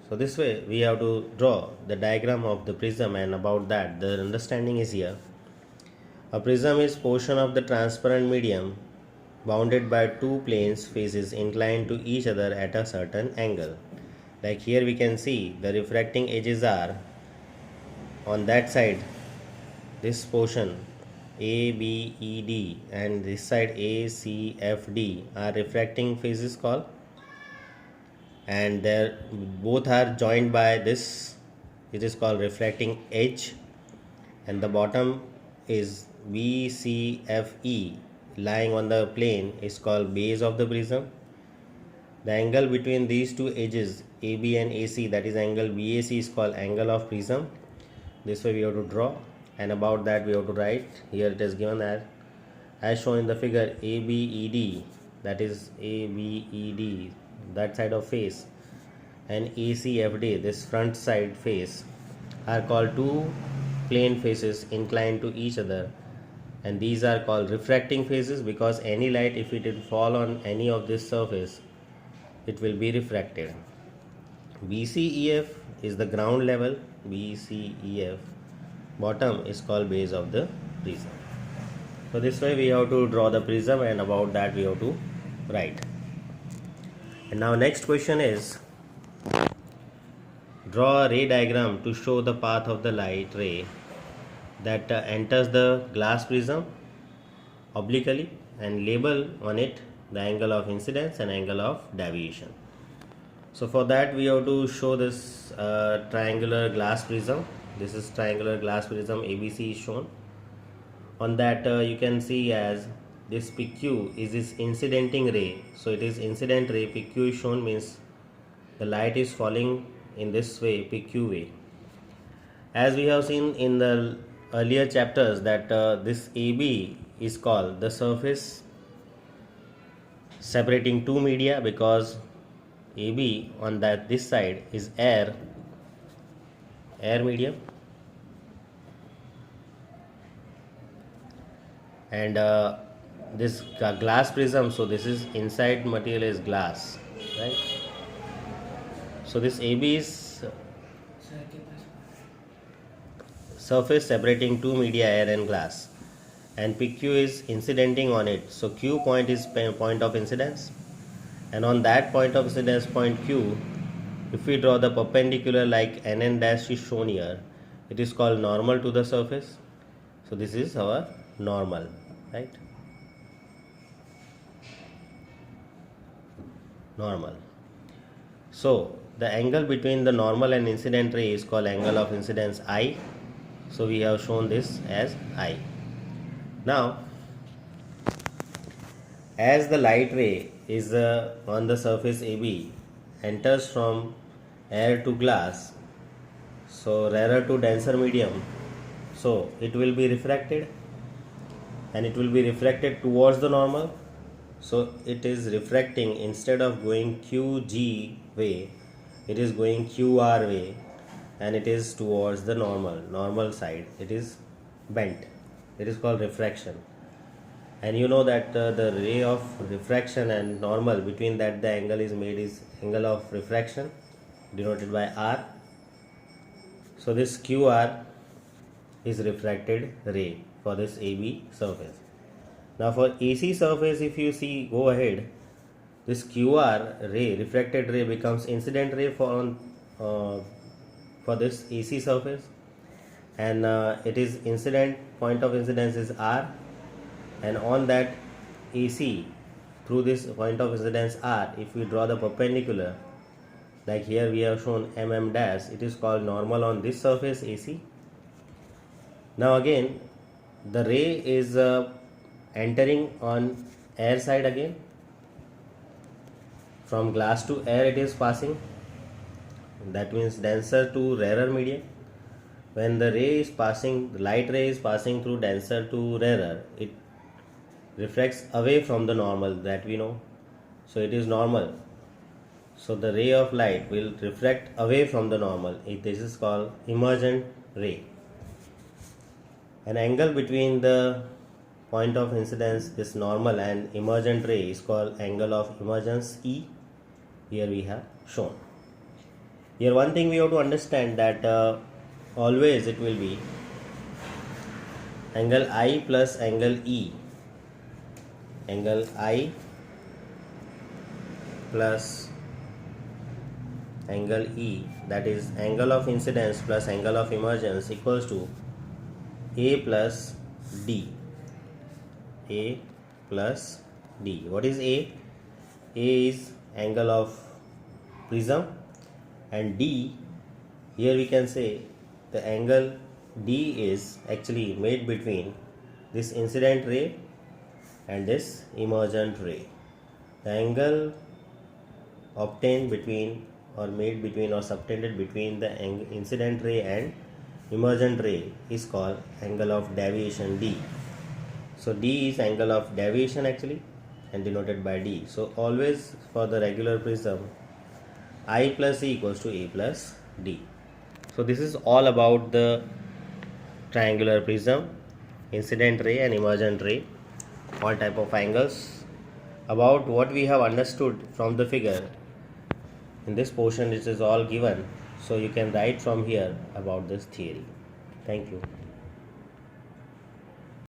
So this way we have to draw the diagram of the prism, and about that the understanding is here. A prism is portion of the transparent medium bounded by two planes faces inclined to each other at a certain angle. Like here we can see the refracting edges are on that side, this portion A, B, E, D, and this side A, C, F, D are refracting faces called, and they both are joined by this, it is called refracting edge, and the bottom is B, C, F, E lying on the plane is called base of the prism. The angle between these two edges AB and AC, that is angle BAC, is called angle of prism. This way we have to draw, and about that we have to write. Here it is given as shown in the figure, ABED, that is ABED, that side of face, and ACFD, this front side face, are called two plane faces inclined to each other, and these are called refracting faces because any light, if it will fall on any of this surface, it will be refracted. BCEF is the ground level, BCEF, bottom is called base of the prism. So this way we have to draw the prism, and about that we have to write. And now next question is, draw a ray diagram to show the path of the light ray that enters the glass prism obliquely, and label on it the angle of incidence and angle of deviation. So for that we have to show this triangular glass prism. This is triangular glass prism, ABC is shown. On that you can see as this PQ is this incidenting ray. So it is incident ray, PQ is shown, means the light is falling in this way, PQ way. As we have seen in the earlier chapters that this AB is called the surface separating two media, because AB on that this side is air medium, and this glass prism, so this is inside material is glass, right? So this AB is surface separating two media, air and glass, and PQ is incidenting on it. So Q point is point of incidence, and on that point of incidence, point Q, if we draw the perpendicular like NN dash is shown here, it is called normal to the surface. So this is our normal, right? Normal. So the angle between the normal and incident ray is called angle of incidence I. So we have shown this as I. Now, as the light ray is on the surface AB, enters from air to glass, so rarer to denser medium, so it will be refracted, and it will be refracted towards the normal. So it is refracting, instead of going QG way, it is going QR way, and it is towards the normal side, it is bent. It is called refraction. And you know that the ray of refraction and normal, between that the angle is made is angle of refraction, denoted by R. So this QR is refracted ray for this AB surface. Now for AC surface, if you see, go ahead, this QR ray, refracted ray, becomes incident ray for this AC surface, and it is incident, point of incidence is R, and on that AC, through this point of incidence R, if we draw the perpendicular, like here we have shown MM dash, it is called normal on this surface AC. Now again the ray is entering on air side again, from glass to air it is passing, that means denser to rarer medium. When the ray is passing, the light ray is passing through denser to rarer, it refracts away from the normal, that we know. So it is normal, so the ray of light will refract away from the normal. This is called emergent ray. An angle between the point of incidence, this normal, and emergent ray is called angle of emergence E. Here we have shown. Here one thing we have to understand that always it will be angle I plus angle E. Angle I plus angle E, that is angle of incidence plus angle of emergence, equals to A plus D. A plus D. What is A? A is angle of prism, and D, here we can say the angle D is actually made between this incident ray and this emergent ray. The angle obtained between or made between or subtended between the incident ray and emergent ray is called angle of deviation D. So D is angle of deviation actually, and denoted by D. So always for the regular prism, I plus E equals to A plus D. So this is all about the triangular prism, incident ray and emergent ray, all type of angles. About what we have understood from the figure, in this portion it is all given, so you can write from here about this theory. Thank you.